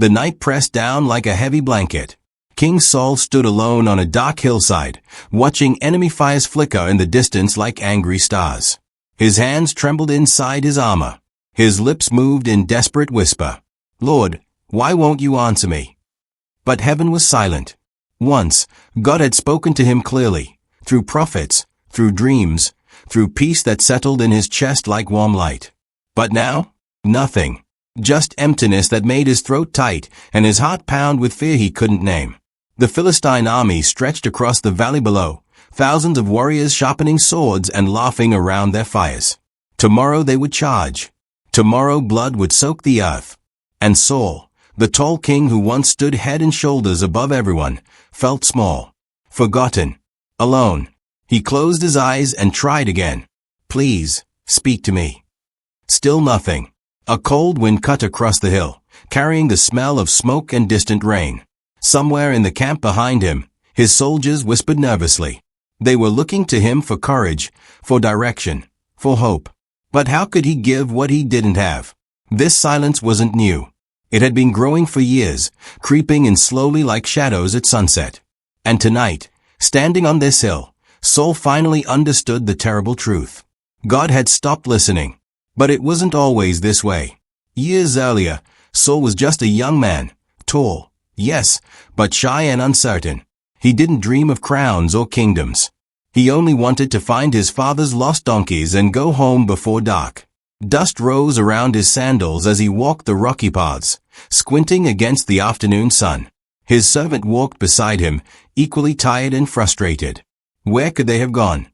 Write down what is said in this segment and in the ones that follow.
The night pressed down like a heavy blanket. King Saul stood alone on a dark hillside, watching enemy fires flicker in the distance like angry stars. His hands trembled inside his armor. His lips moved in desperate whisper. "Lord, why won't you answer me?" But heaven was silent. Once, God had spoken to him clearly, through prophets, through dreams, through peace that settled in his chest like warm light. But now, nothing. Just emptiness that made his throat tight and his heart pound with fear he couldn't name. The Philistine army stretched across the valley below, thousands of warriors sharpening swords and laughing around their fires. Tomorrow they would charge. Tomorrow blood would soak the earth. And Saul, the tall king who once stood head and shoulders above everyone, felt small, forgotten, alone. He closed his eyes and tried again. "Please, speak to me." Still nothing. A cold wind cut across the hill, carrying the smell of smoke and distant rain. Somewhere in the camp behind him, his soldiers whispered nervously. They were looking to him for courage, for direction, for hope. But how could he give what he didn't have? This silence wasn't new. It had been growing for years, creeping in slowly like shadows at sunset. And tonight, standing on this hill, Saul finally understood the terrible truth. God had stopped listening. But it wasn't always this way. Years earlier, Saul was just a young man, tall, yes, but shy and uncertain. He didn't dream of crowns or kingdoms. He only wanted to find his father's lost donkeys and go home before dark. Dust rose around his sandals as he walked the rocky paths, squinting against the afternoon sun. His servant walked beside him, equally tired and frustrated. Where could they have gone?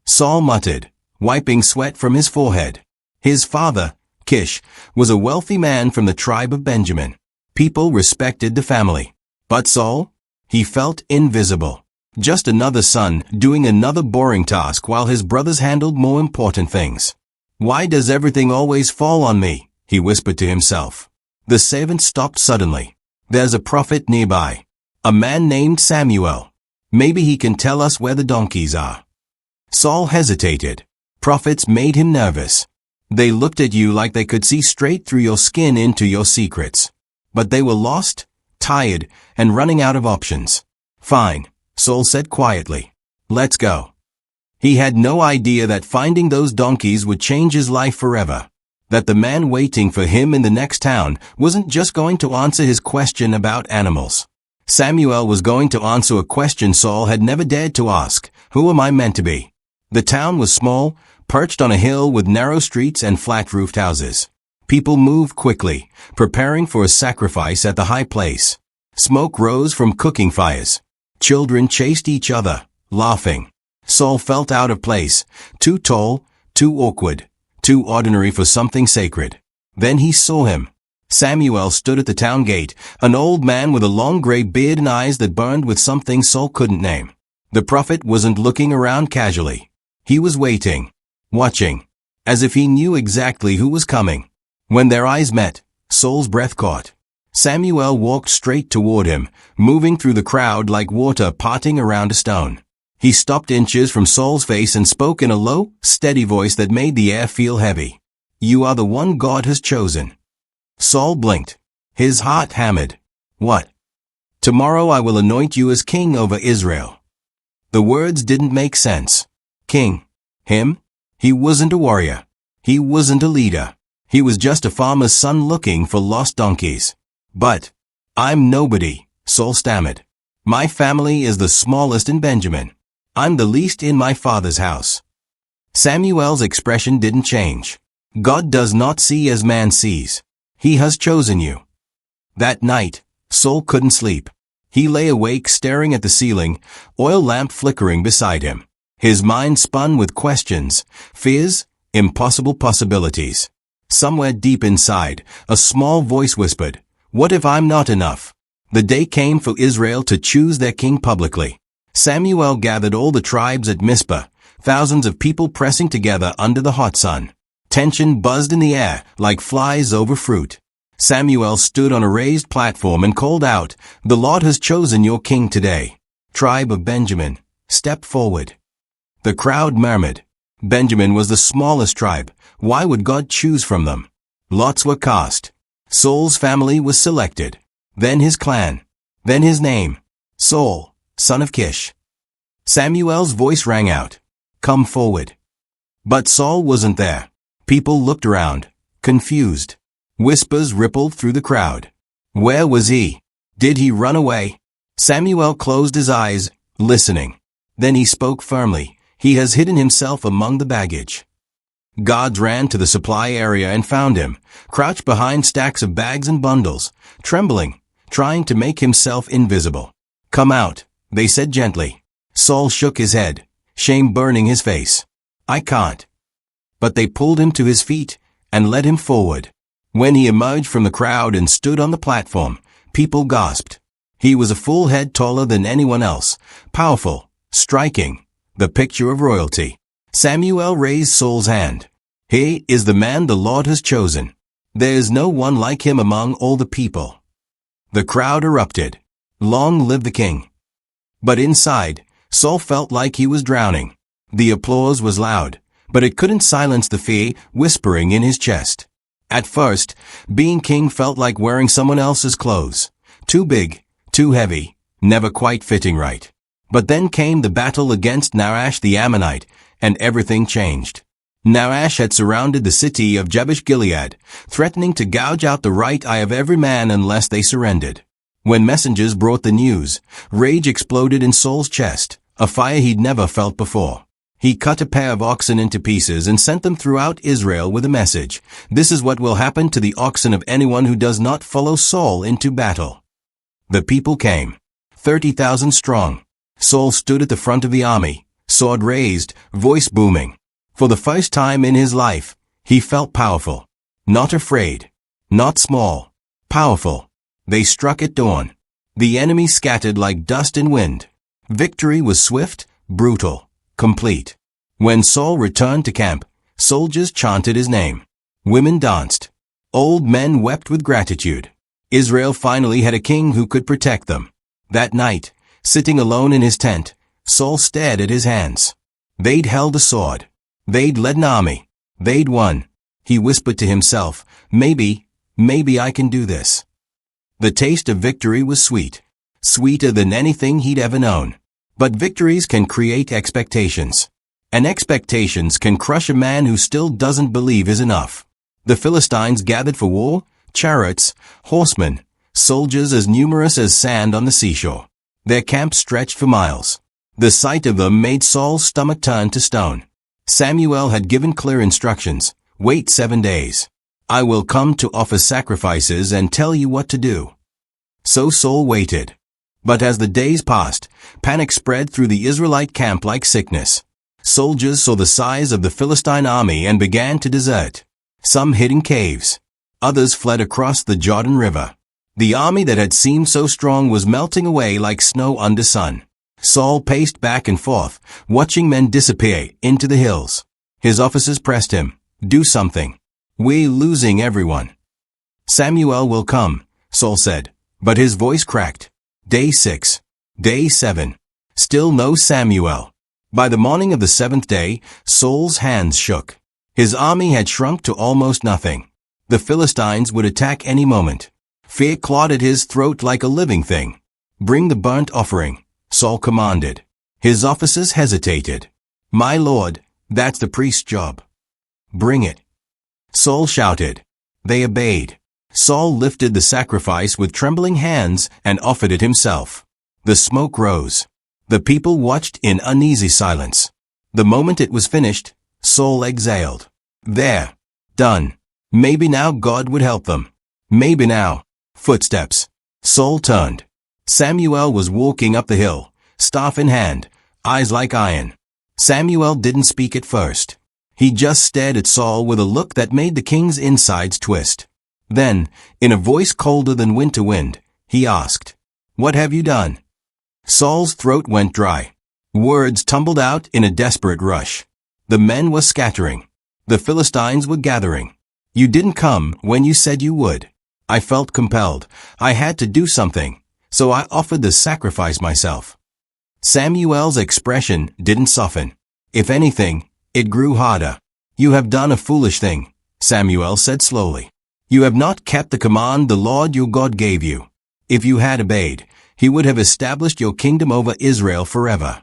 Saul muttered, wiping sweat from his forehead. His father, Kish, was a wealthy man from the tribe of Benjamin. People respected the family. But Saul? He felt invisible. Just another son doing another boring task while his brothers handled more important things. "Why does everything always fall on me?" he whispered to himself. The servant stopped suddenly. "There's a prophet nearby. A man named Samuel. Maybe he can tell us where the donkeys are." Saul hesitated. Prophets made him nervous. They looked at you like they could see straight through your skin into your secrets. But they were lost, tired, and running out of options. "Fine," Saul said quietly. "Let's go." He had no idea that finding those donkeys would change his life forever. That the man waiting for him in the next town wasn't just going to answer his question about animals. Samuel was going to answer a question Saul had never dared to ask. Who am I meant to be? The town was small, perched on a hill with narrow streets and flat-roofed houses. People moved quickly, preparing for a sacrifice at the high place. Smoke rose from cooking fires. Children chased each other, laughing. Saul felt out of place, too tall, too awkward, too ordinary for something sacred. Then he saw him. Samuel stood at the town gate, an old man with a long gray beard and eyes that burned with something Saul couldn't name. The prophet wasn't looking around casually. He was waiting. Watching, as if he knew exactly who was coming. When their eyes met, Saul's breath caught. Samuel walked straight toward him, moving through the crowd like water parting around a stone. He stopped inches from Saul's face and spoke in a low, steady voice that made the air feel heavy. "You are the one God has chosen." Saul blinked. His heart hammered. "What?" "Tomorrow I will anoint you as king over Israel." The words didn't make sense. King? Him? He wasn't a warrior. He wasn't a leader. He was just a farmer's son looking for lost donkeys. "But I'm nobody," Saul stammered. "My family is the smallest in Benjamin. I'm the least in my father's house." Samuel's expression didn't change. God does not see as man sees. He has chosen you. That night, Saul couldn't sleep. He lay awake staring at the ceiling, oil lamp flickering beside him. His mind spun with questions, fears, impossible possibilities. Somewhere deep inside, a small voice whispered, "What if I'm not enough?" The day came for Israel to choose their king publicly. Samuel gathered all the tribes at Mizpah, thousands of people pressing together under the hot sun. Tension buzzed in the air like flies over fruit. Samuel stood on a raised platform and called out, "The Lord has chosen your king today. Tribe of Benjamin, step forward." The crowd murmured. Benjamin was the smallest tribe. Why would God choose from them? Lots were cast. Saul's family was selected. Then his clan. Then his name. Saul, son of Kish. Samuel's voice rang out. Come forward. But Saul wasn't there. People looked around, confused. Whispers rippled through the crowd. Where was he? Did he run away? Samuel closed his eyes, listening. Then he spoke firmly. He has hidden himself among the baggage. Guards ran to the supply area and found him, crouched behind stacks of bags and bundles, trembling, trying to make himself invisible. Come out, they said gently. Saul shook his head, shame burning his face. I can't. But they pulled him to his feet and led him forward. When he emerged from the crowd and stood on the platform, people gasped. He was a full head taller than anyone else, powerful, striking, the picture of royalty. Samuel raised Saul's hand. He is the man the Lord has chosen. There is no one like him among all the people. The crowd erupted. Long live the king. But inside, Saul felt like he was drowning. The applause was loud, but it couldn't silence the fear whispering in his chest. At first, being king felt like wearing someone else's clothes. Too big, too heavy, never quite fitting right. But then came the battle against Nahash the Ammonite, and everything changed. Nahash had surrounded the city of Jabesh-Gilead, threatening to gouge out the right eye of every man unless they surrendered. When messengers brought the news, rage exploded in Saul's chest, a fire he'd never felt before. He cut a pair of oxen into pieces and sent them throughout Israel with a message. This is what will happen to the oxen of anyone who does not follow Saul into battle. The people came, 30,000 strong. Saul stood at the front of the army, sword raised, voice booming. For the first time in his life, he felt powerful. Not afraid. Not small. Powerful. They struck at dawn. The enemy scattered like dust in wind. Victory was swift, brutal, complete. When Saul returned to camp, soldiers chanted his name. Women danced. Old men wept with gratitude. Israel finally had a king who could protect them. That night, sitting alone in his tent, Saul stared at his hands. They'd held a sword. They'd led an army. They'd won. He whispered to himself, maybe I can do this. The taste of victory was sweet. Sweeter than anything he'd ever known. But victories can create expectations. And expectations can crush a man who still doesn't believe is enough. The Philistines gathered for war, chariots, horsemen, soldiers as numerous as sand on the seashore. Their camp stretched for miles. The sight of them made Saul's stomach turn to stone. Samuel had given clear instructions. Wait 7 days. I will come to offer sacrifices and tell you what to do. So Saul waited. But as the days passed, panic spread through the Israelite camp like sickness. Soldiers saw the size of the Philistine army and began to desert. Some hid in caves. Others fled across the Jordan River. The army that had seemed so strong was melting away like snow under sun. Saul paced back and forth, watching men disappear into the hills. His officers pressed him. Do something. We're losing everyone. Samuel will come, Saul said, but his voice cracked. Day 6. Day 7. Still no Samuel. By the morning of the 7th day, Saul's hands shook. His army had shrunk to almost nothing. The Philistines would attack any moment. Fear clawed at his throat like a living thing. Bring the burnt offering, Saul commanded. His officers hesitated. My lord, that's the priest's job. Bring it. Saul shouted. They obeyed. Saul lifted the sacrifice with trembling hands and offered it himself. The smoke rose. The people watched in uneasy silence. The moment it was finished, Saul exhaled. There. Done. Maybe now God would help them. Maybe now. Footsteps. Saul turned. Samuel was walking up the hill, staff in hand, eyes like iron. Samuel didn't speak at first. He just stared at Saul with a look that made the king's insides twist. Then, in a voice colder than winter wind, he asked, What have you done? Saul's throat went dry. Words tumbled out in a desperate rush. The men were scattering. The Philistines were gathering. You didn't come when you said you would. I felt compelled. I had to do something. So I offered the sacrifice myself. Samuel's expression didn't soften. If anything, it grew harder. You have done a foolish thing, Samuel said slowly. You have not kept the command the Lord your God gave you. If you had obeyed, he would have established your kingdom over Israel forever."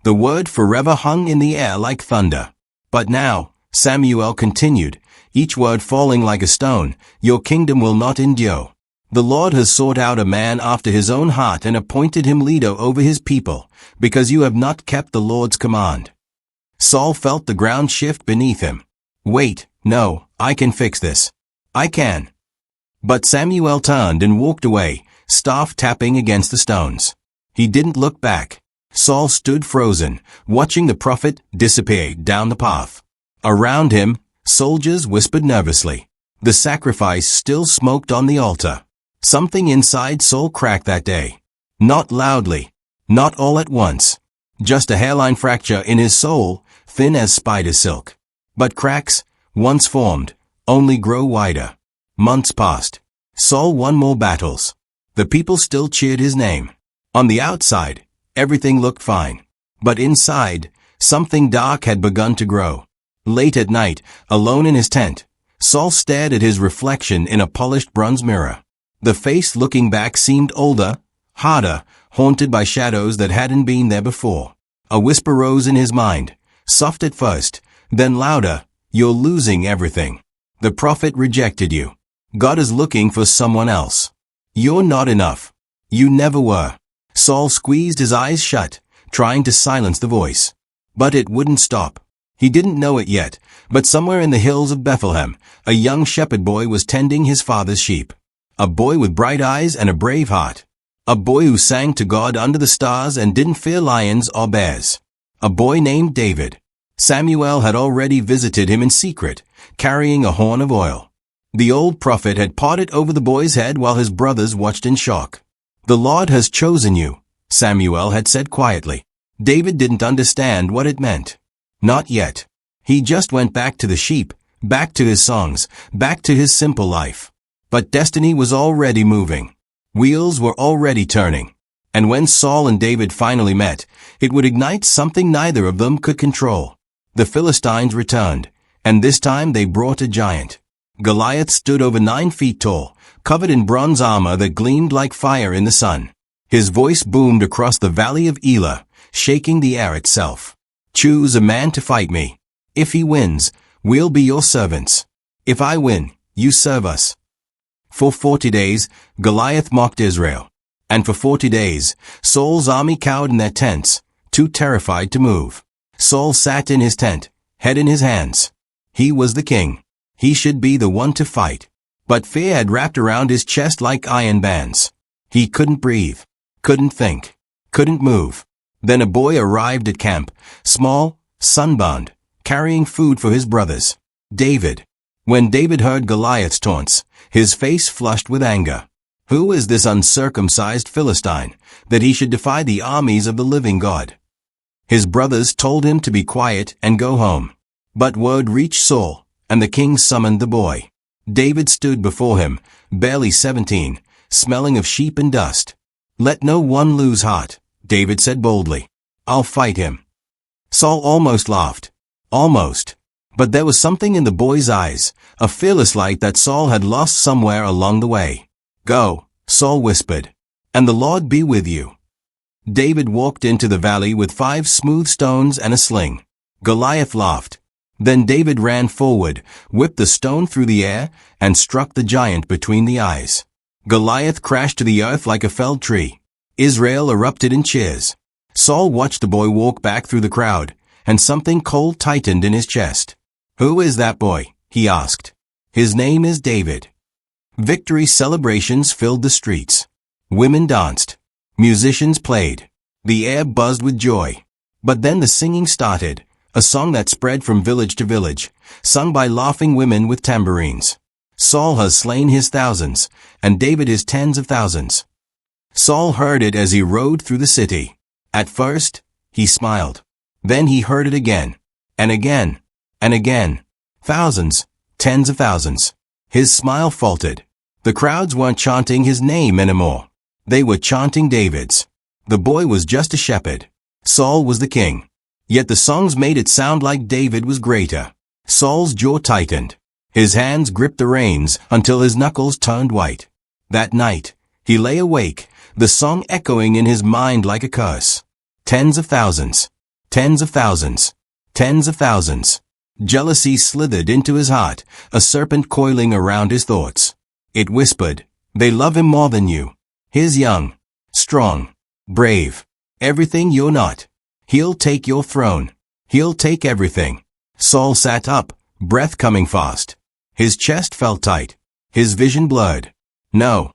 The word forever hung in the air like thunder. "But now," Samuel continued, each word falling like a stone, "your kingdom will not endure. The Lord has sought out a man after his own heart and appointed him leader over his people, because you have not kept the Lord's command." Saul felt the ground shift beneath him. "Wait, no, I can fix this. I can." But Samuel turned and walked away, staff tapping against the stones. He didn't look back. Saul stood frozen, watching the prophet disappear down the path. Around him, soldiers whispered nervously. The sacrifice still smoked on the altar. Something inside Saul cracked that day. Not loudly. Not all at once. Just a hairline fracture in his soul, thin as spider silk. But cracks, once formed, only grow wider. Months passed. Saul won more battles. The people still cheered his name. On the outside, everything looked fine. But inside, something dark had begun to grow. Late at night, alone in his tent, Saul stared at his reflection in a polished bronze mirror. The face looking back seemed older, harder, haunted by shadows that hadn't been there before. A whisper rose in his mind, soft at first, then louder, "You're losing everything. The prophet rejected you. God is looking for someone else. You're not enough. You never were." Saul squeezed his eyes shut, trying to silence the voice. But it wouldn't stop. He didn't know it yet, but somewhere in the hills of Bethlehem, a young shepherd boy was tending his father's sheep. A boy with bright eyes and a brave heart. A boy who sang to God under the stars and didn't fear lions or bears. A boy named David. Samuel had already visited him in secret, carrying a horn of oil. The old prophet had parted over the boy's head while his brothers watched in shock. "The Lord has chosen you," Samuel had said quietly. David didn't understand what it meant. Not yet. He just went back to the sheep, back to his songs, back to his simple life. But destiny was already moving. Wheels were already turning. And when Saul and David finally met, it would ignite something neither of them could control. The Philistines returned, and this time they brought a giant. Goliath stood over 9 feet tall, covered in bronze armor that gleamed like fire in the sun. His voice boomed across the valley of Elah, shaking the air itself. "Choose a man to fight me. If he wins, we'll be your servants. If I win, you serve us." For 40 days, Goliath mocked Israel. And for 40 days, Saul's army cowered in their tents, too terrified to move. Saul sat in his tent, head in his hands. He was the king. He should be the one to fight. But fear had wrapped around his chest like iron bands. He couldn't breathe, couldn't think, couldn't move. Then a boy arrived at camp, small, sunburned, carrying food for his brothers. David. When David heard Goliath's taunts, his face flushed with anger. Who is this uncircumcised Philistine, that he should defy the armies of the living God? His brothers told him to be quiet and go home. But word reached Saul, and the king summoned the boy. David stood before him, barely 17, smelling of sheep and dust. "Let no one lose heart," David said boldly. "I'll fight him." Saul almost laughed. Almost. But there was something in the boy's eyes, a fearless light that Saul had lost somewhere along the way. "Go," Saul whispered, "and the Lord be with you." David walked into the valley with 5 smooth stones and a sling. Goliath laughed. Then David ran forward, whipped the stone through the air, and struck the giant between the eyes. Goliath crashed to the earth like a felled tree. Israel erupted in cheers. Saul watched the boy walk back through the crowd, and something cold tightened in his chest. "Who is that boy?" he asked. "His name is David." Victory celebrations filled the streets. Women danced. Musicians played. The air buzzed with joy. But then the singing started, a song that spread from village to village, sung by laughing women with tambourines. "Saul has slain his thousands, and David his tens of thousands." Saul heard it as he rode through the city. At first, he smiled. Then he heard it again, and again, and again. Thousands, tens of thousands. His smile faltered. The crowds weren't chanting his name anymore. They were chanting David's. The boy was just a shepherd. Saul was the king. Yet the songs made it sound like David was greater. Saul's jaw tightened. His hands gripped the reins until his knuckles turned white. That night, he lay awake, the song echoing in his mind like a curse. Tens of thousands. Tens of thousands. Tens of thousands. Jealousy slithered into his heart, a serpent coiling around his thoughts. It whispered, "They love him more than you. He's young, strong, brave. Everything you're not. He'll take your throne. He'll take everything." Saul sat up, breath coming fast. His chest felt tight. His vision blurred. No,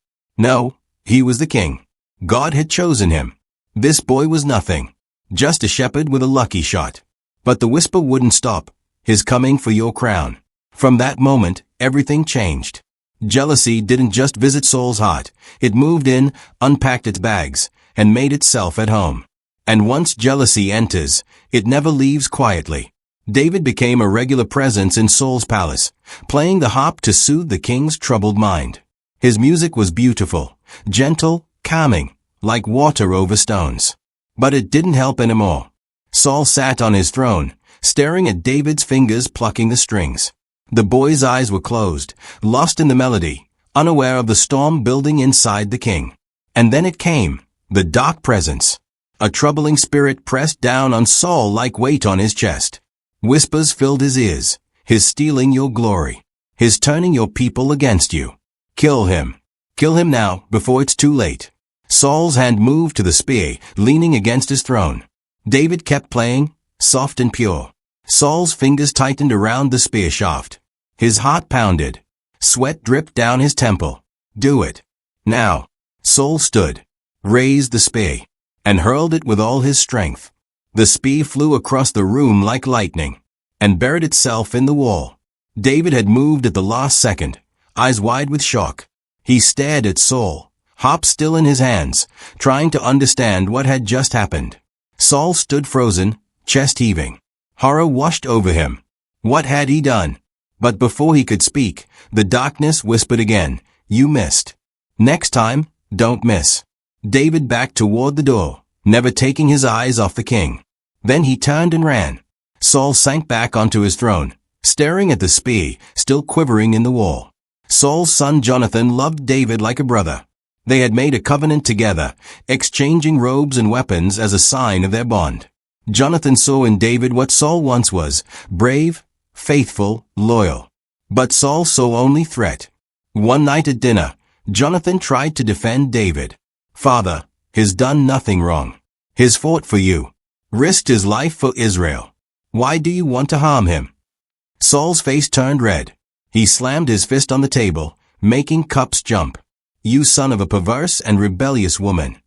he was the king. God had chosen him. This boy was nothing. Just a shepherd with a lucky shot. But the whisper wouldn't stop. "He's coming for your crown." From that moment, everything changed. Jealousy didn't just visit Saul's heart. It moved in, unpacked its bags, and made itself at home. And once jealousy enters, it never leaves quietly. David became a regular presence in Saul's palace, playing the harp to soothe the king's troubled mind. His music was beautiful, gentle, calming, like water over stones. But it didn't help anymore. Saul sat on his throne, staring at David's fingers plucking the strings. The boy's eyes were closed, lost in the melody, unaware of the storm building inside the king. And then it came, the dark presence. A troubling spirit pressed down on Saul like weight on his chest. Whispers filled his ears. "He's stealing your glory. He's turning your people against you. Kill him. Kill him now, before it's too late." Saul's hand moved to the spear, leaning against his throne. David kept playing, soft and pure. Saul's fingers tightened around the spear shaft. His heart pounded. Sweat dripped down his temple. "Do it. Now." Saul stood, raised the spear, and hurled it with all his strength. The spear flew across the room like lightning, and buried itself in the wall. David had moved at the last second, eyes wide with shock. He stared at Saul, harp still in his hands, trying to understand what had just happened. Saul stood frozen, chest heaving. Horror washed over him. What had he done? But before he could speak, the darkness whispered again, "You missed. Next time, don't miss." David backed toward the door, never taking his eyes off the king. Then he turned and ran. Saul sank back onto his throne, staring at the spear, still quivering in the wall. Saul's son Jonathan loved David like a brother. They had made a covenant together, exchanging robes and weapons as a sign of their bond. Jonathan saw in David what Saul once was, brave, faithful, loyal. But Saul saw only threat. One night at dinner, Jonathan tried to defend David. "Father, he's done nothing wrong. He's fought for you. Risked his life for Israel. Why do you want to harm him?" Saul's face turned red. He slammed his fist on the table, making cups jump. "You son of a perverse and rebellious woman."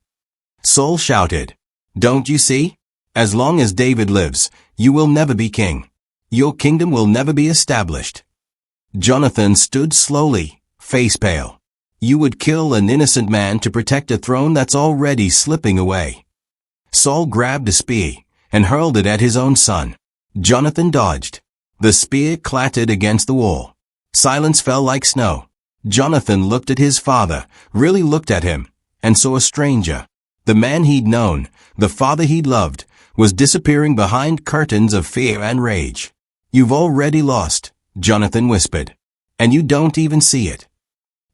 Saul shouted, "Don't you see? As long as David lives, you will never be king. Your kingdom will never be established." Jonathan stood slowly, face pale. "You would kill an innocent man to protect a throne that's already slipping away." Saul grabbed a spear and hurled it at his own son. Jonathan dodged. The spear clattered against the wall. Silence fell like snow. Jonathan looked at his father, really looked at him, and saw a stranger. The man he'd known, the father he'd loved, was disappearing behind curtains of fear and rage. "You've already lost," Jonathan whispered, "and you don't even see it."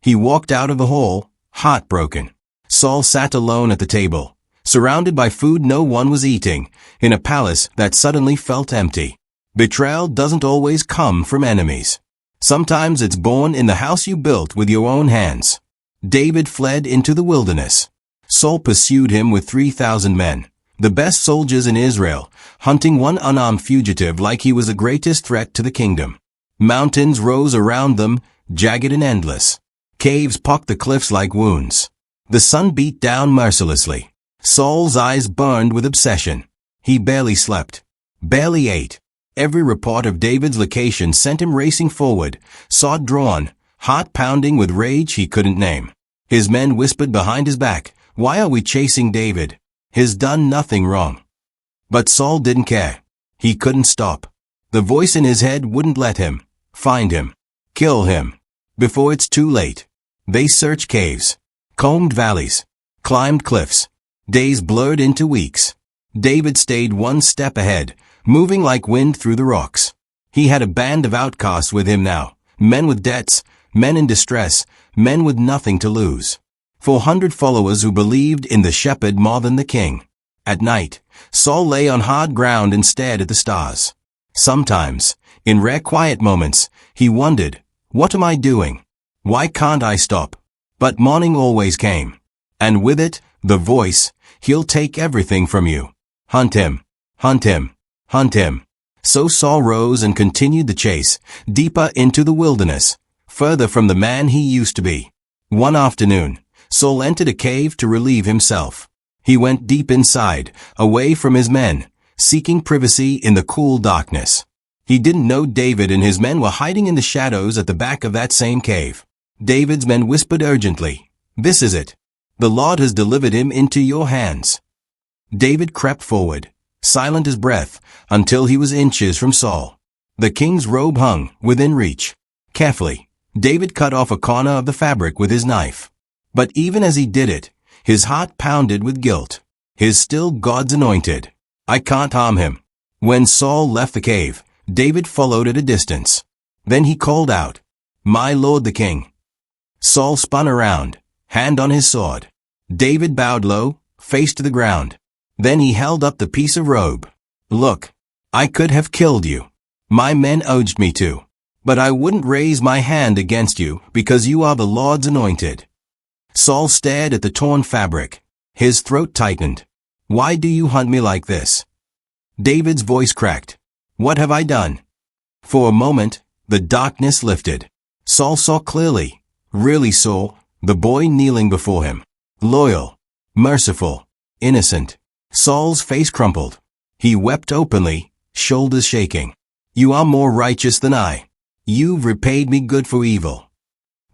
He walked out of the hall, heartbroken. Saul sat alone at the table, surrounded by food no one was eating, in a palace that suddenly felt empty. Betrayal doesn't always come from enemies. Sometimes it's born in the house you built with your own hands. David fled into the wilderness. Saul pursued him with 3,000 men, the best soldiers in Israel, hunting one unarmed fugitive like he was the greatest threat to the kingdom. Mountains rose around them, jagged and endless. Caves pocked the cliffs like wounds. The sun beat down mercilessly. Saul's eyes burned with obsession. He barely slept, barely ate. Every report of David's location sent him racing forward, sword drawn, heart pounding with rage he couldn't name. His men whispered behind his back, "Why are we chasing David? He's done nothing wrong." But Saul didn't care. He couldn't stop. The voice in his head wouldn't let him. Find him. Kill him. Before it's too late. They searched caves, combed valleys, climbed cliffs. Days blurred into weeks. David stayed one step ahead, moving like wind through the rocks. He had a band of outcasts with him now, men with debts, men in distress, men with nothing to lose. 400 followers who believed in the shepherd more than the king. At night, Saul lay on hard ground and stared at the stars. Sometimes, in rare quiet moments, he wondered, what am I doing? Why can't I stop? But morning always came. And with it, the voice, he'll take everything from you. Hunt him, hunt him, hunt him. So Saul rose and continued the chase, deeper into the wilderness, further from the man he used to be. One afternoon, Saul entered a cave to relieve himself. He went deep inside, away from his men, seeking privacy in the cool darkness. He didn't know David and his men were hiding in the shadows at the back of that same cave. David's men whispered urgently, "This is it. The Lord has delivered him into your hands." David crept forward, silent as breath, until he was inches from Saul. The king's robe hung, within reach. Carefully, David cut off a corner of the fabric with his knife. But even as he did it, his heart pounded with guilt. He's still God's anointed. I can't harm him. When Saul left the cave, David followed at a distance. Then he called out, "My lord the king." Saul spun around, hand on his sword. David bowed low, face to the ground. Then he held up the piece of robe. "Look, I could have killed you. My men urged me to. But I wouldn't raise my hand against you because you are the Lord's anointed." Saul stared at the torn fabric. His throat tightened. "Why do you hunt me like this?" David's voice cracked. "What have I done?" For a moment, the darkness lifted. Saul saw clearly, really saw, the boy kneeling before him. Loyal, merciful, innocent. Saul's face crumpled. He wept openly, shoulders shaking. "You are more righteous than I. You've repaid me good for evil."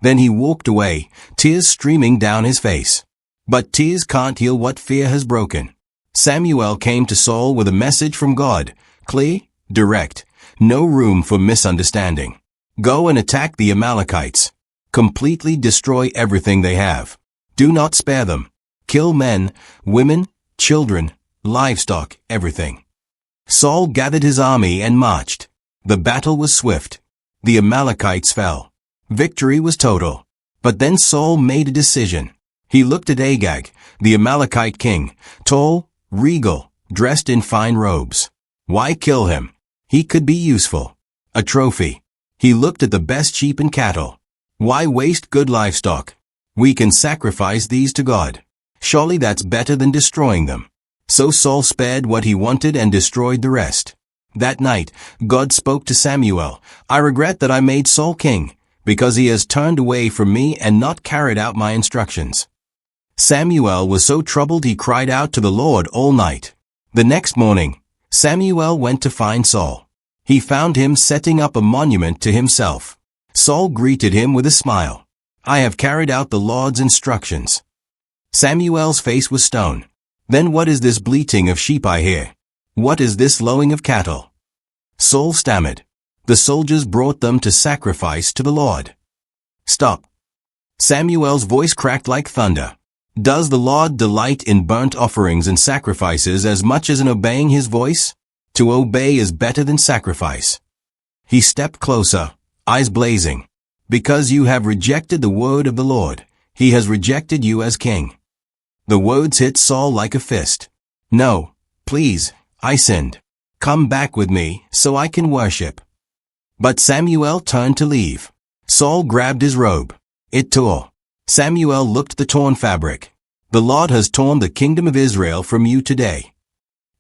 Then he walked away, tears streaming down his face. But tears can't heal what fear has broken. Samuel came to Saul with a message from God, clear, direct, no room for misunderstanding. Go and attack the Amalekites. Completely destroy everything they have. Do not spare them. Kill men, women, children, livestock, everything. Saul gathered his army and marched. The battle was swift. The Amalekites fell. Victory was total. But then Saul made a decision. He looked at Agag, the Amalekite king, tall, regal, dressed in fine robes. Why kill him? He could be useful. A trophy. He looked at the best sheep and cattle. Why waste good livestock? We can sacrifice these to God. Surely that's better than destroying them. So Saul spared what he wanted and destroyed the rest. That night, God spoke to Samuel, "I regret that I made Saul king, because he has turned away from me and not carried out my instructions." Samuel was so troubled he cried out to the Lord all night. The next morning, Samuel went to find Saul. He found him setting up a monument to himself. Saul greeted him with a smile. "I have carried out the Lord's instructions." Samuel's face was stone. "Then what is this bleating of sheep I hear? What is this lowing of cattle?" Saul stammered. "The soldiers brought them to sacrifice to the Lord." "Stop." Samuel's voice cracked like thunder. "Does the Lord delight in burnt offerings and sacrifices as much as in obeying his voice? To obey is better than sacrifice." He stepped closer, eyes blazing. "Because you have rejected the word of the Lord, he has rejected you as king." The words hit Saul like a fist. "No, please, I sinned. Come back with me so I can worship." But Samuel turned to leave. Saul grabbed his robe. It tore. Samuel looked at the torn fabric. "The Lord has torn the kingdom of Israel from you today."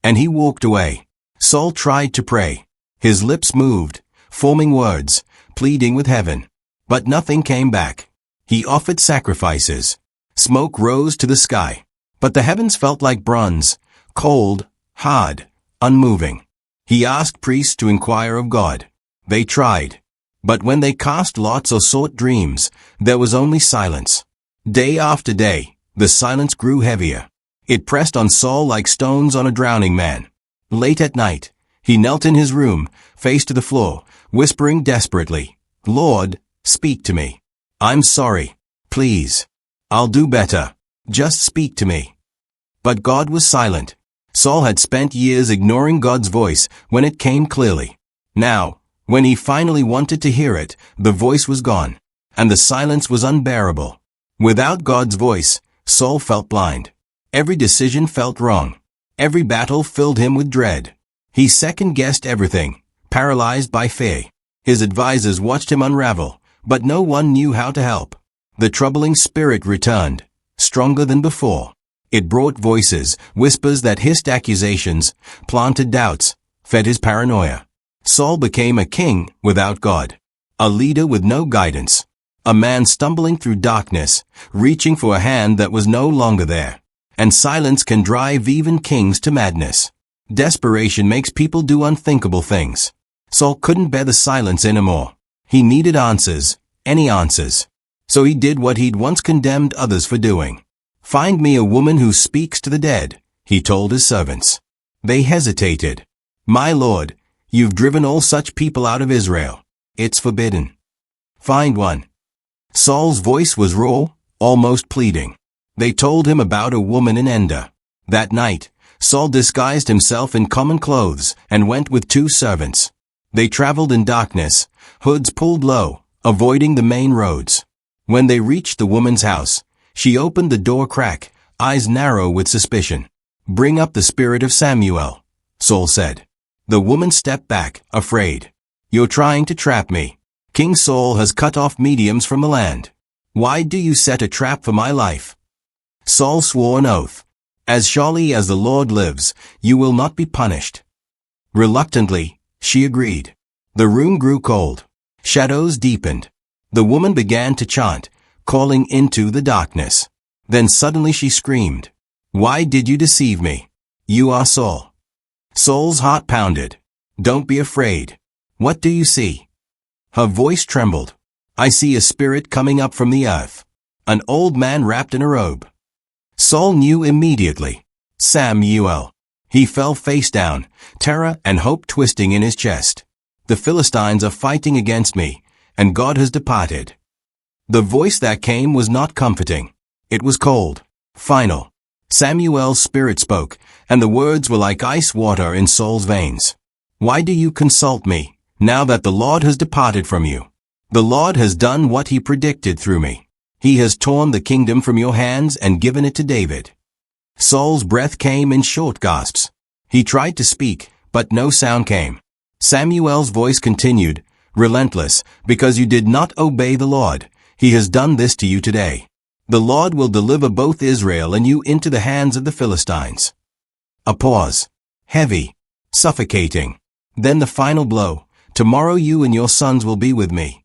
And he walked away. Saul tried to pray. His lips moved, forming words, pleading with heaven. But nothing came back. He offered sacrifices. Smoke rose to the sky. But the heavens felt like bronze, cold, hard, unmoving. He asked priests to inquire of God. They tried. But when they cast lots or sought dreams, there was only silence. Day after day, the silence grew heavier. It pressed on Saul like stones on a drowning man. Late at night, he knelt in his room, face to the floor, whispering desperately, "Lord, speak to me. I'm sorry. Please. I'll do better. Just speak to me." But God was silent. Saul had spent years ignoring God's voice when it came clearly. Now, When he finally wanted to hear it, the voice was gone, and the silence was unbearable. Without God's voice, Saul felt blind. Every decision felt wrong. Every battle filled him with dread. He second-guessed everything, paralyzed by fear. His advisors watched him unravel, but no one knew how to help. The troubling spirit returned, stronger than before. It brought voices, whispers that hissed accusations, planted doubts, fed his paranoia. Saul became a king without God, a leader with no guidance, a man stumbling through darkness, reaching for a hand that was no longer there. And silence can drive even kings to madness. Desperation makes people do unthinkable things. Saul couldn't bear the silence anymore. He needed answers, any answers. So he did what he'd once condemned others for doing. "Find me a woman who speaks to the dead," he told his servants. They hesitated. "My lord, you've driven all such people out of Israel. It's forbidden." "Find one." Saul's voice was raw, almost pleading. They told him about a woman in Endor. That night, Saul disguised himself in common clothes and went with 2 servants. They traveled in darkness, hoods pulled low, avoiding the main roads. When they reached the woman's house, she opened the door crack, eyes narrow with suspicion. "Bring up the spirit of Samuel," Saul said. The woman stepped back, afraid. "You're trying to trap me. King Saul has cut off mediums from the land. Why do you set a trap for my life?" Saul swore an oath. "As surely as the Lord lives, you will not be punished." Reluctantly, she agreed. The room grew cold. Shadows deepened. The woman began to chant, calling into the darkness. Then suddenly she screamed, "Why did you deceive me? You are Saul." Saul's heart pounded. "Don't be afraid. What do you see?" Her voice trembled. "I see a spirit coming up from the earth. An old man wrapped in a robe." Saul knew immediately. Samuel. He fell face down, terror and hope twisting in his chest. "The Philistines are fighting against me, and God has departed." The voice that came was not comforting. It was cold, final. Samuel's spirit spoke, and the words were like ice water in Saul's veins. "Why do you consult me, now that the Lord has departed from you? The Lord has done what he predicted through me. He has torn the kingdom from your hands and given it to David." Saul's breath came in short gasps. He tried to speak, but no sound came. Samuel's voice continued, relentless, "Because you did not obey the Lord, he has done this to you today. The Lord will deliver both Israel and you into the hands of the Philistines." A pause. Heavy. Suffocating. Then the final blow. "Tomorrow you and your sons will be with me."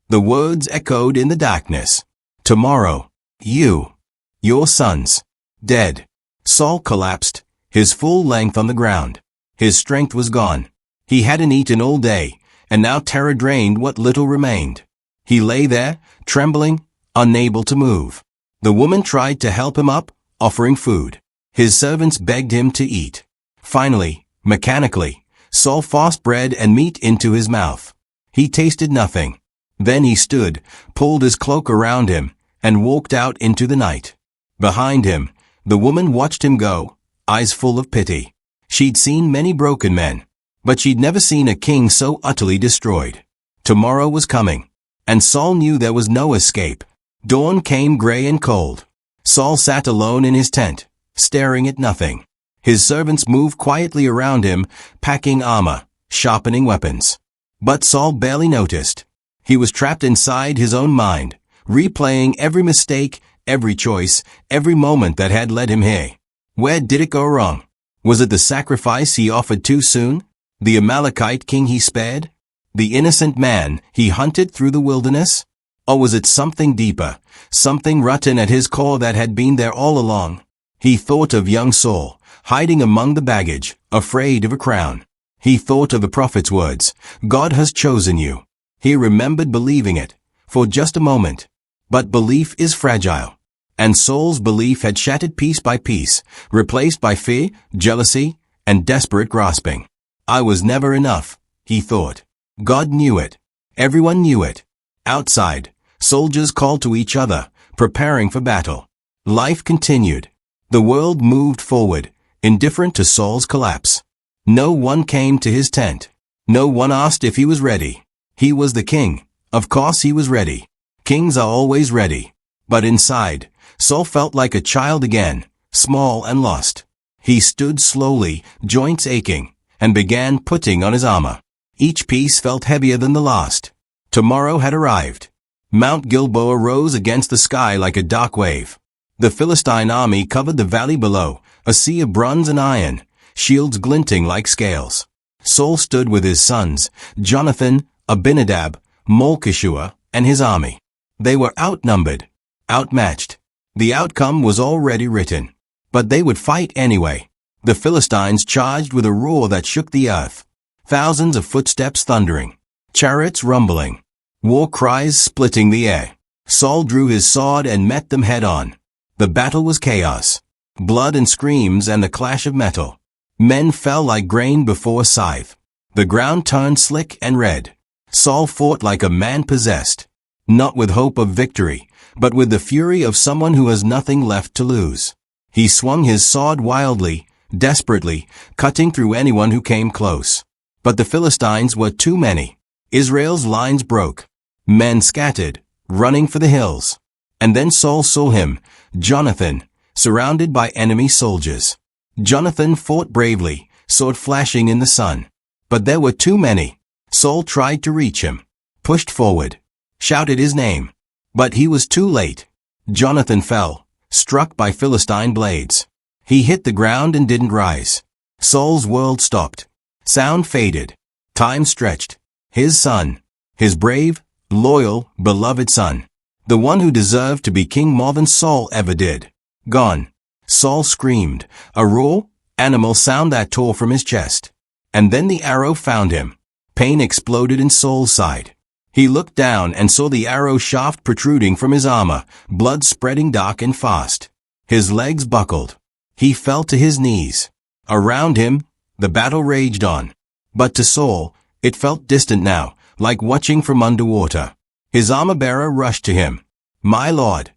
The words echoed in the darkness. "Tomorrow. You. Your sons. Dead." Saul collapsed, his full length on the ground. His strength was gone. He hadn't eaten all day, and now terror drained what little remained. He lay there, trembling, unable to move. The woman tried to help him up, offering food. His servants begged him to eat. Finally, mechanically, Saul forced bread and meat into his mouth. He tasted nothing. Then he stood, pulled his cloak around him, and walked out into the night. Behind him, the woman watched him go, eyes full of pity. She'd seen many broken men, but she'd never seen a king so utterly destroyed. Tomorrow was coming, and Saul knew there was no escape. Dawn came gray and cold. Saul sat alone in his tent, staring at nothing. His servants moved quietly around him, packing armor, sharpening weapons. But Saul barely noticed. He was trapped inside his own mind, replaying every mistake, every choice, every moment that had led him here. Where did it go wrong? Was it the sacrifice he offered too soon? The Amalekite king he spared? The innocent man he hunted through the wilderness? Or was it something deeper, something rotten at his core that had been there all along? He thought of young Saul, hiding among the baggage, afraid of a crown. He thought of the prophet's words, "God has chosen you." He remembered believing it, for just a moment. But belief is fragile. And Saul's belief had shattered piece by piece, replaced by fear, jealousy, and desperate grasping. "I was never enough," he thought. God knew it. Everyone knew it. Outside, soldiers called to each other, preparing for battle. Life continued. The world moved forward, indifferent to Saul's collapse. No one came to his tent. No one asked if he was ready. He was the king. Of course he was ready. Kings are always ready. But inside, Saul felt like a child again, small and lost. He stood slowly, joints aching, and began putting on his armor. Each piece felt heavier than the last. Tomorrow had arrived. Mount Gilboa rose against the sky like a dark wave. The Philistine army covered the valley below, a sea of bronze and iron, shields glinting like scales. Saul stood with his sons, Jonathan, Abinadab, Malchishua, and his army. They were outnumbered, outmatched. The outcome was already written. But they would fight anyway. The Philistines charged with a roar that shook the earth. Thousands of footsteps thundering, chariots rumbling, war cries splitting the air. Saul drew his sword and met them head-on. The battle was chaos. Blood and screams and the clash of metal. Men fell like grain before a scythe. The ground turned slick and red. Saul fought like a man possessed. Not with hope of victory, but with the fury of someone who has nothing left to lose. He swung his sword wildly, desperately, cutting through anyone who came close. But the Philistines were too many. Israel's lines broke. Men scattered, running for the hills. And then Saul saw him, Jonathan, surrounded by enemy soldiers. Jonathan fought bravely, sword flashing in the sun. But there were too many. Saul tried to reach him, pushed forward, shouted his name. But he was too late. Jonathan fell, struck by Philistine blades. He hit the ground and didn't rise. Saul's world stopped. Sound faded. Time stretched. His son, his brave, loyal, beloved son, the one who deserved to be king more than Saul ever did, gone. Saul screamed, a raw, animal sound that tore from his chest. And then the arrow found him. Pain exploded in Saul's side. He looked down and saw the arrow shaft protruding from his armor, blood spreading dark and fast. His legs buckled. He fell to his knees. Around him, the battle raged on. But to Saul, it felt distant now, like watching from underwater. His armor-bearer rushed to him. "My lord."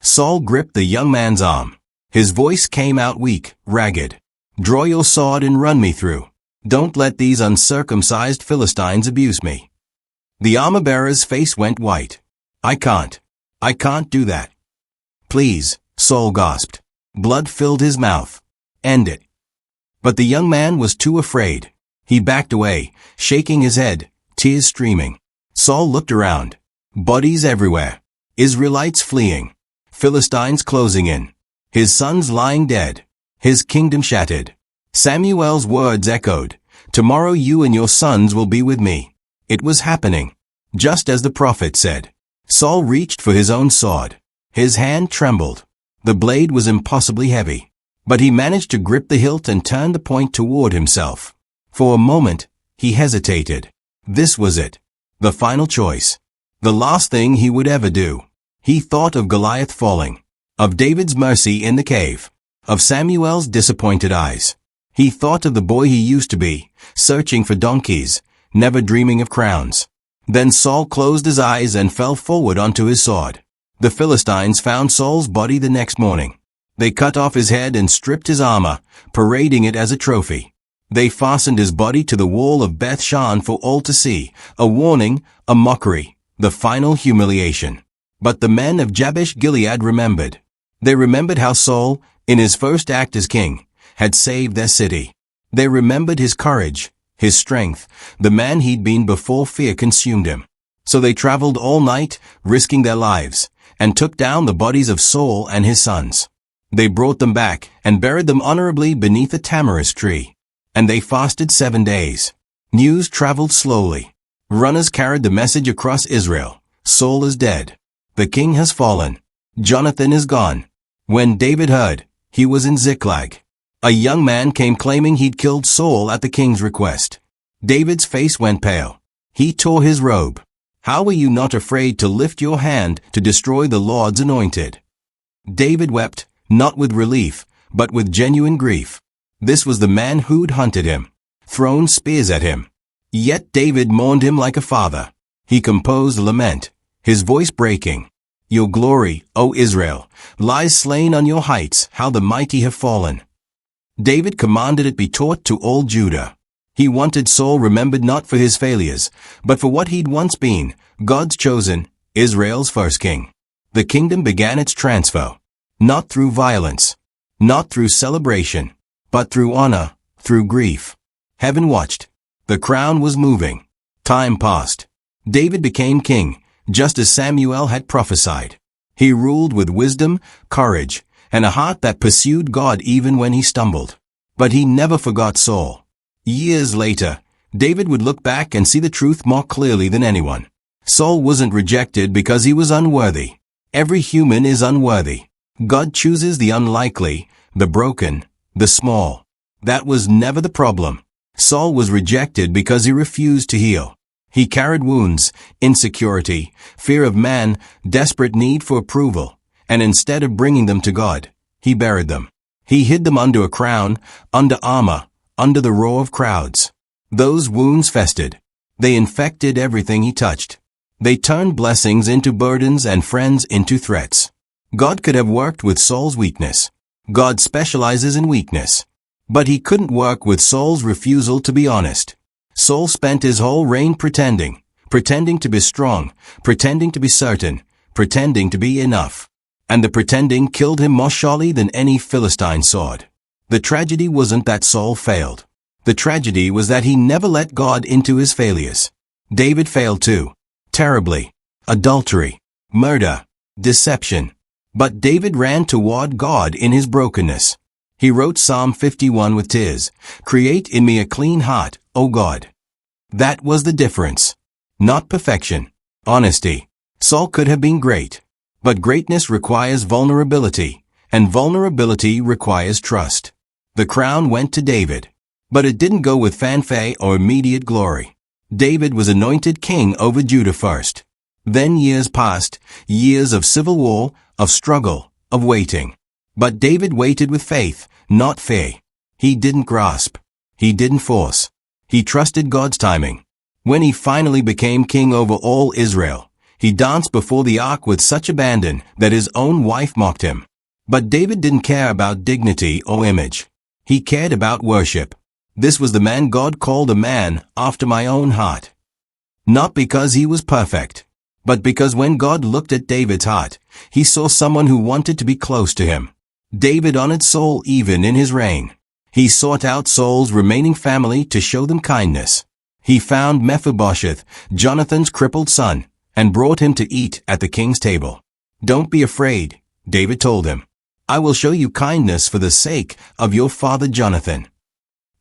Saul gripped the young man's arm. His voice came out weak, ragged. "Draw your sword and run me through. Don't let these uncircumcised Philistines abuse me." The armor-bearer's face went white. I can't do that." "Please," Saul gasped. Blood filled his mouth. "End it." But the young man was too afraid. He backed away, shaking his head, tears streaming. Saul looked around. Bodies everywhere. Israelites fleeing. Philistines closing in. His sons lying dead. His kingdom shattered. Samuel's words echoed. "Tomorrow you and your sons will be with me." It was happening, just as the prophet said. Saul reached for his own sword. His hand trembled. The blade was impossibly heavy. But he managed to grip the hilt and turn the point toward himself. For a moment, he hesitated. This was it. The final choice. The last thing he would ever do. He thought of Goliath falling. Of David's mercy in the cave. Of Samuel's disappointed eyes. He thought of the boy he used to be, searching for donkeys, never dreaming of crowns. Then Saul closed his eyes and fell forward onto his sword. The Philistines found Saul's body the next morning. They cut off his head and stripped his armor, parading it as a trophy. They fastened his body to the wall of Beth-shan for all to see, a warning, a mockery, the final humiliation. But the men of Jabesh-Gilead remembered. They remembered how Saul, in his first act as king, had saved their city. They remembered his courage, his strength, the man he'd been before fear consumed him. So they traveled all night, risking their lives, and took down the bodies of Saul and his sons. They brought them back and buried them honorably beneath a tamarisk tree. And they fasted 7 days. News traveled slowly. Runners carried the message across Israel. Saul is dead. The king has fallen. Jonathan is gone. When David heard, he was in Ziklag. A young man came claiming he'd killed Saul at the king's request. David's face went pale. He tore his robe. "How were you not afraid to lift your hand to destroy the Lord's anointed?" David wept, not with relief, but with genuine grief. This was the man who'd hunted him, thrown spears at him. Yet David mourned him like a father. He composed a lament, his voice breaking. "Your glory, O Israel, lies slain on your heights, how the mighty have fallen." David commanded it be taught to all Judah. He wanted Saul remembered not for his failures, but for what he'd once been, God's chosen, Israel's first king. The kingdom began its transfer. Not through violence, not through celebration, but through honor, through grief. Heaven watched. The crown was moving. Time passed. David became king, just as Samuel had prophesied. He ruled with wisdom, courage, and a heart that pursued God even when he stumbled. But he never forgot Saul. Years later, David would look back and see the truth more clearly than anyone. Saul wasn't rejected because he was unworthy. Every human is unworthy. God chooses the unlikely, the broken, the small. That was never the problem. Saul was rejected because he refused to heal. He carried wounds, insecurity, fear of man, desperate need for approval, and instead of bringing them to God, he buried them. He hid them under a crown, under armor, under the roar of crowds. Those wounds festered. They infected everything he touched. They turned blessings into burdens and friends into threats. God could have worked with Saul's weakness. God specializes in weakness. But he couldn't work with Saul's refusal to be honest. Saul spent his whole reign pretending to be strong, pretending to be certain, pretending to be enough. And the pretending killed him more surely than any Philistine sword. The tragedy wasn't that Saul failed. The tragedy was that he never let God into his failures. David failed too. Terribly. Adultery, murder, deception. But David ran toward God in his brokenness. He wrote Psalm 51 with tears, "Create in me a clean heart, O God." That was the difference. Not perfection. Honesty. Saul could have been great. But greatness requires vulnerability, and vulnerability requires trust. The crown went to David. But it didn't go with fanfare or immediate glory. David was anointed king over Judah first. Then years passed, years of civil war, of struggle, of waiting. But David waited with faith, not fear. He didn't grasp. He didn't force. He trusted God's timing. When he finally became king over all Israel, he danced before the ark with such abandon that his own wife mocked him. But David didn't care about dignity or image. He cared about worship. This was the man God called a man after my own heart. Not because he was perfect, but because when God looked at David's heart, he saw someone who wanted to be close to him. David honored Saul even in his reign. He sought out Saul's remaining family to show them kindness. He found Mephibosheth, Jonathan's crippled son, and brought him to eat at the king's table. "Don't be afraid," David told him. "I will show you kindness for the sake of your father Jonathan."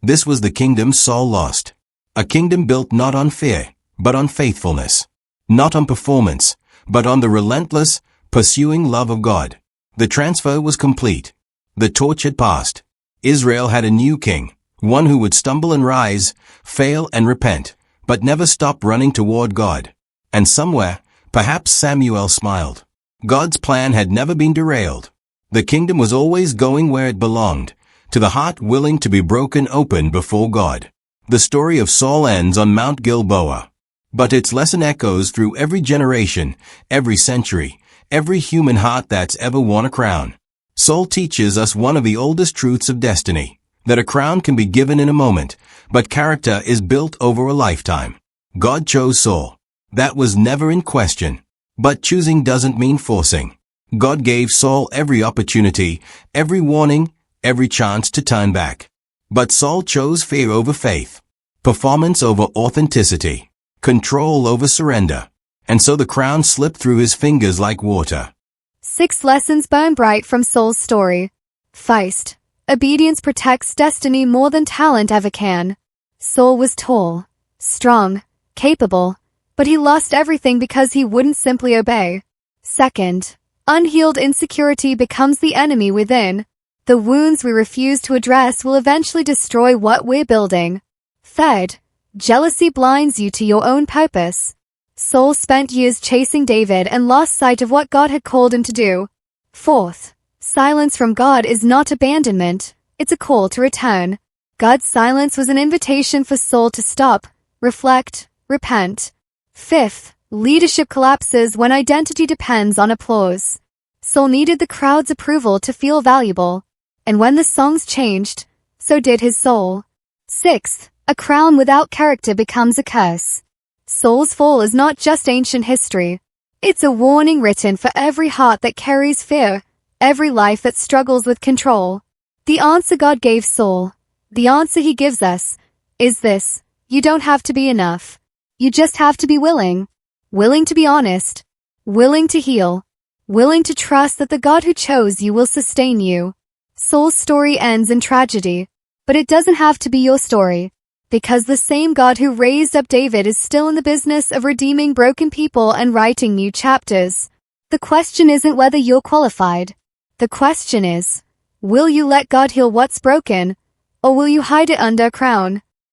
This was the kingdom Saul lost. A kingdom built not on fear, but on faithfulness. Not on performance, but on the relentless, pursuing love of God. The transfer was complete. The torch had passed. Israel had a new king, one who would stumble and rise, fail and repent, but never stop running toward God. And somewhere, perhaps Samuel smiled. God's plan had never been derailed. The kingdom was always going where it belonged, to the heart willing to be broken open before God. The story of Saul ends on Mount Gilboa. But its lesson echoes through every generation, every century, every human heart that's ever worn a crown. Saul teaches us one of the oldest truths of destiny, that a crown can be given in a moment, but character is built over a lifetime. God chose Saul. That was never in question. But choosing doesn't mean forcing. God gave Saul every opportunity, every warning, every chance to turn back. But Saul chose fear over faith, performance over authenticity, control over surrender. And so the crown slipped through his fingers like water. 6 lessons burn bright from Saul's story. Feist. Obedience protects destiny more than talent ever can. Saul was tall, strong, capable, but he lost everything because he wouldn't simply obey. Second, unhealed insecurity becomes the enemy within. The wounds we refuse to address will eventually destroy what we're building. Third, jealousy blinds you to your own purpose. Saul spent years chasing David and lost sight of what God had called him to do. Fourth, silence from God is not abandonment, it's a call to return. God's silence was an invitation for Saul to stop, reflect, repent. Fifth, leadership collapses when identity depends on applause. Saul needed the crowd's approval to feel valuable. And when the songs changed, so did his soul. Sixth, A crown without character becomes a curse. Saul's fall is not just ancient history. It's a warning written for every heart that carries fear, every life that struggles with control. The answer God gave Saul, the answer he gives us, is this: you don't have to be enough. You just have to be willing. Willing to be honest. Willing to heal. Willing to trust that the God who chose you will sustain you. Saul's story ends in tragedy, but it doesn't have to be your story, because the same God who raised up David is still in the business of redeeming broken people and writing new chapters. The question isn't whether you're qualified. The question is, will you let God heal what's broken, or will you hide it under a crown?